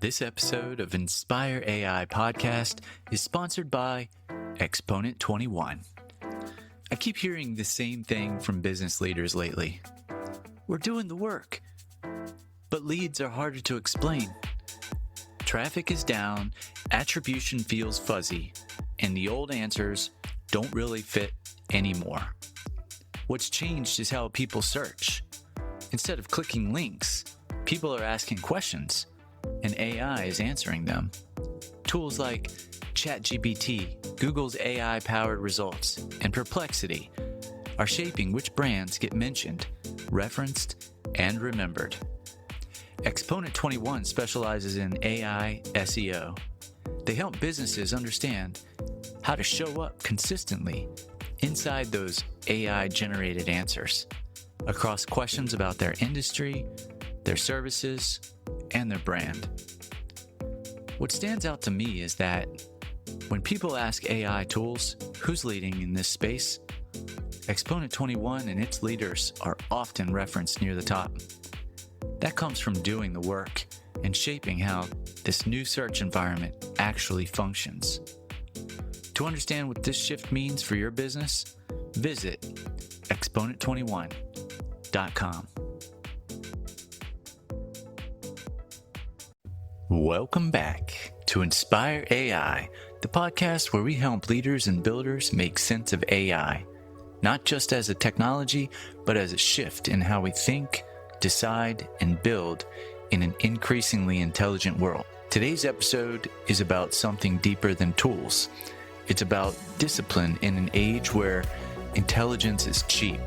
This episode of Inspire AI Podcast is sponsored by Exponent 21. I keep hearing the same thing from business leaders lately. We're doing the work, but leads are harder to explain. Traffic is down, attribution feels fuzzy, and the old answers don't really fit anymore. What's changed is how people search. Instead of clicking links, people are asking questions, and AI is answering them. Tools like ChatGPT, Google's AI-powered results, and Perplexity are shaping which brands get mentioned, referenced, and remembered. Exponent 21 specializes in AI SEO. They help businesses understand how to show up consistently inside those AI-generated answers across questions about their industry, their services, and their brand. What stands out to me is that when people ask AI tools, who's leading in this space? Exponent 21 and its leaders are often referenced near the top. That comes from doing the work and shaping how this new search environment actually functions. To understand what this shift means for your business, visit exponent21.com. Welcome back to Inspire AI, the podcast where we help leaders and builders make sense of AI, not just as a technology, but as a shift in how we think, decide, and build in an increasingly intelligent world. Today's episode is about something deeper than tools. It's about discipline in an age where intelligence is cheap.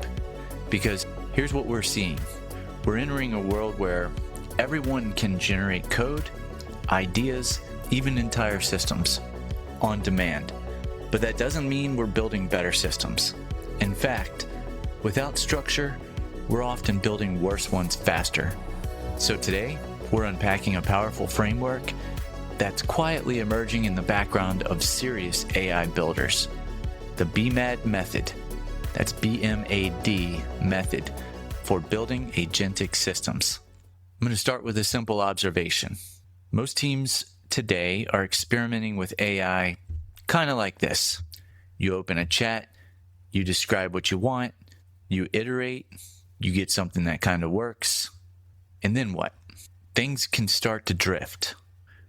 Because here's what we're seeing. We're entering a world where everyone can generate code, ideas, even entire systems on demand. But that doesn't mean we're building better systems. In fact, without structure, we're often building worse ones faster. So today, we're unpacking a powerful framework that's quietly emerging in the background of serious AI builders. The BMAD method. That's BMAD method for building agentic systems. I'm going to start with a simple observation. Most teams today are experimenting with AI kind of like this. You open a chat, you describe what you want, you iterate, you get something that kind of works, and then what? Things can start to drift.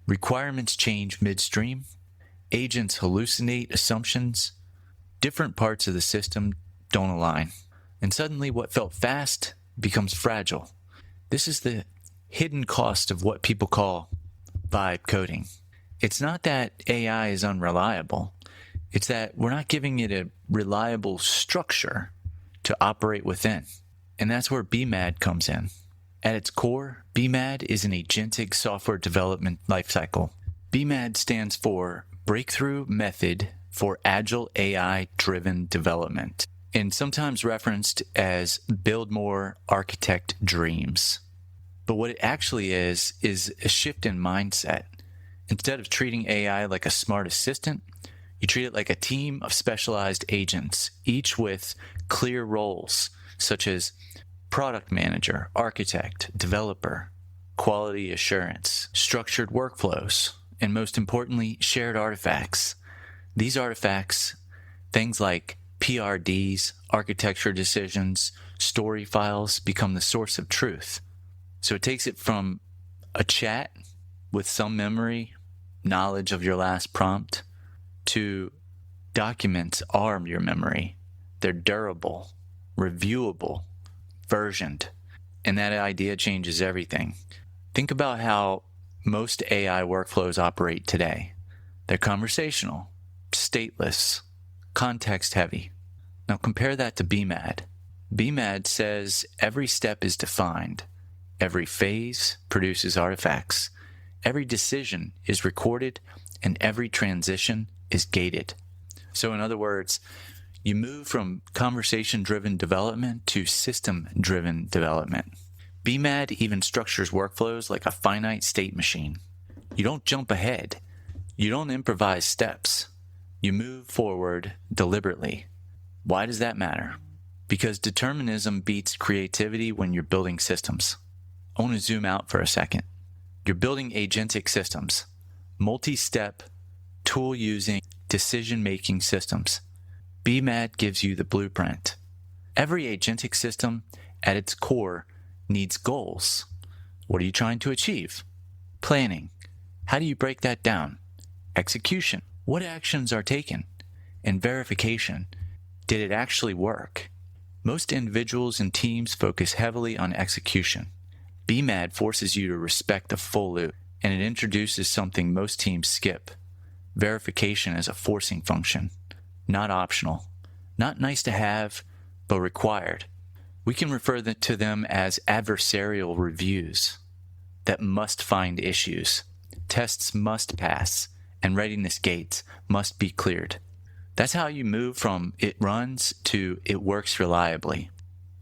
Requirements change midstream, agents hallucinate assumptions, different parts of the system don't align, and suddenly what felt fast becomes fragile. This is the hidden cost of what people call vibe coding. It's not that AI is unreliable. It's that we're not giving it a reliable structure to operate within. And that's where BMAD comes in. At its core, BMAD is an agentic software development lifecycle. BMAD stands for Breakthrough Method for Agile AI Driven Development, and sometimes referenced as Build More, Architect Dreams. But what it actually is a shift in mindset. Instead of treating AI like a smart assistant, you treat it like a team of specialized agents, each with clear roles, such as product manager, architect, developer, quality assurance, structured workflows, and most importantly, shared artifacts. These artifacts, things like PRDs, architecture decisions, story files, become the source of truth. So it takes it from a chat with some memory, knowledge of your last prompt, to documents arm your memory. They're durable, reviewable, versioned, and that idea changes everything. Think about how most AI workflows operate today. They're conversational, stateless, context-heavy. Now compare that to BMAD. BMAD says every step is defined. Every phase produces artifacts. Every decision is recorded, and every transition is gated. So in other words, you move from conversation-driven development to system-driven development. BMAD even structures workflows like a finite state machine. You don't jump ahead. You don't improvise steps. You move forward deliberately. Why does that matter? Because determinism beats creativity when you're building systems. I want to zoom out for a second. You're building agentic systems, multi-step, tool-using, decision-making systems. BMAD gives you the blueprint. Every agentic system at its core needs goals. What are you trying to achieve? Planning. How do you break that down? Execution. What actions are taken? And verification. Did it actually work? Most individuals and teams focus heavily on execution. BMAD forces you to respect the full loop, and it introduces something most teams skip. Verification as a forcing function, not optional, not nice to have, but required. We can refer to them as adversarial reviews that must find issues. Tests must pass, and readiness gates must be cleared. That's how you move from it runs to it works reliably.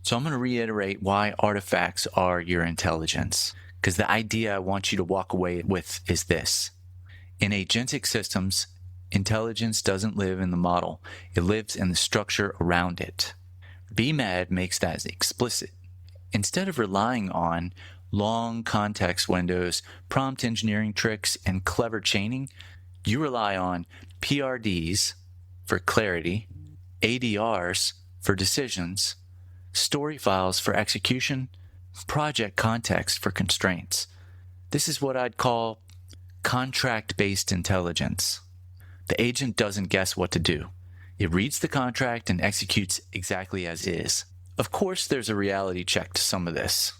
So I'm going to reiterate why artifacts are your intelligence, because the idea I want you to walk away with is this. In agentic systems, intelligence doesn't live in the model. It lives in the structure around it. BMAD makes that explicit. Instead of relying on long context windows, prompt engineering tricks, and clever chaining, you rely on PRDs for clarity, ADRs for decisions, story files for execution, project context for constraints. This is what I'd call contract-based intelligence. The agent doesn't guess what to do. It reads the contract and executes exactly as is. Of course, there's a reality check to some of this.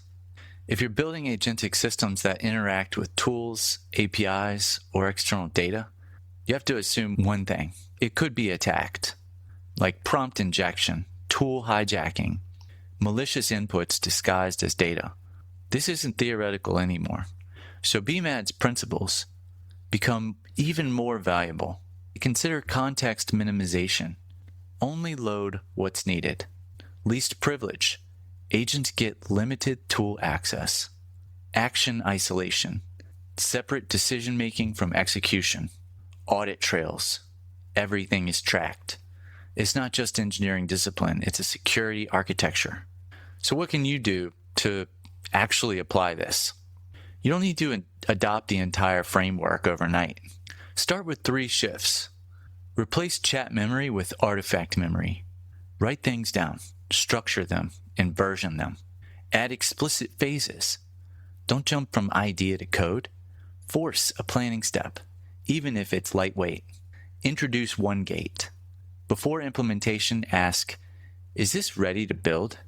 If you're building agentic systems that interact with tools, APIs, or external data, you have to assume one thing. It could be attacked, like prompt injection, tool hijacking, malicious inputs disguised as data. This isn't theoretical anymore. So BMAD's principles become even more valuable. Consider context minimization. Only load what's needed. Least privilege. Agents get limited tool access. Action isolation. Separate decision-making from execution. Audit trails. Everything is tracked. It's not just engineering discipline, it's a security architecture. So what can you do to actually apply this? You don't need to adopt the entire framework overnight. Start with 3 shifts. Replace chat memory with artifact memory. Write things down, structure them, and version them. Add explicit phases. Don't jump from idea to code. Force a planning step, even if it's lightweight. Introduce one gate. Before implementation, ask, is this ready to build?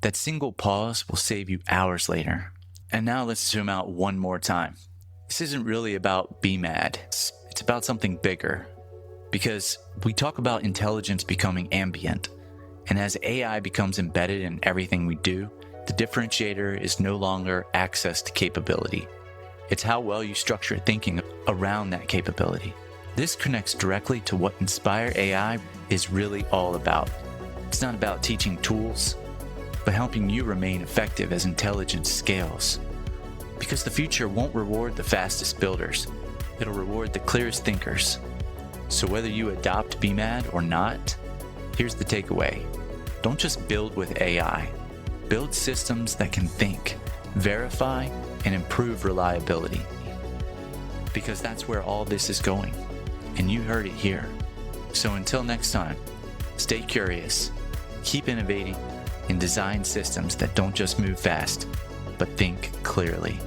That single pause will save you hours later. And now let's zoom out one more time. This isn't really about BMAD. It's about something bigger. Because we talk about intelligence becoming ambient. And as AI becomes embedded in everything we do, the differentiator is no longer access to capability. It's how well you structure thinking around that capability. This connects directly to what Inspire AI is really all about. It's not about teaching tools, but helping you remain effective as intelligence scales. Because the future won't reward the fastest builders. It'll reward the clearest thinkers. So whether you adopt BMAD or not, here's the takeaway. Don't just build with AI. Build systems that can think, verify, and improve reliability. Because that's where all this is going. And you heard it here. So until next time, stay curious, keep innovating, and design systems that don't just move fast, but think clearly.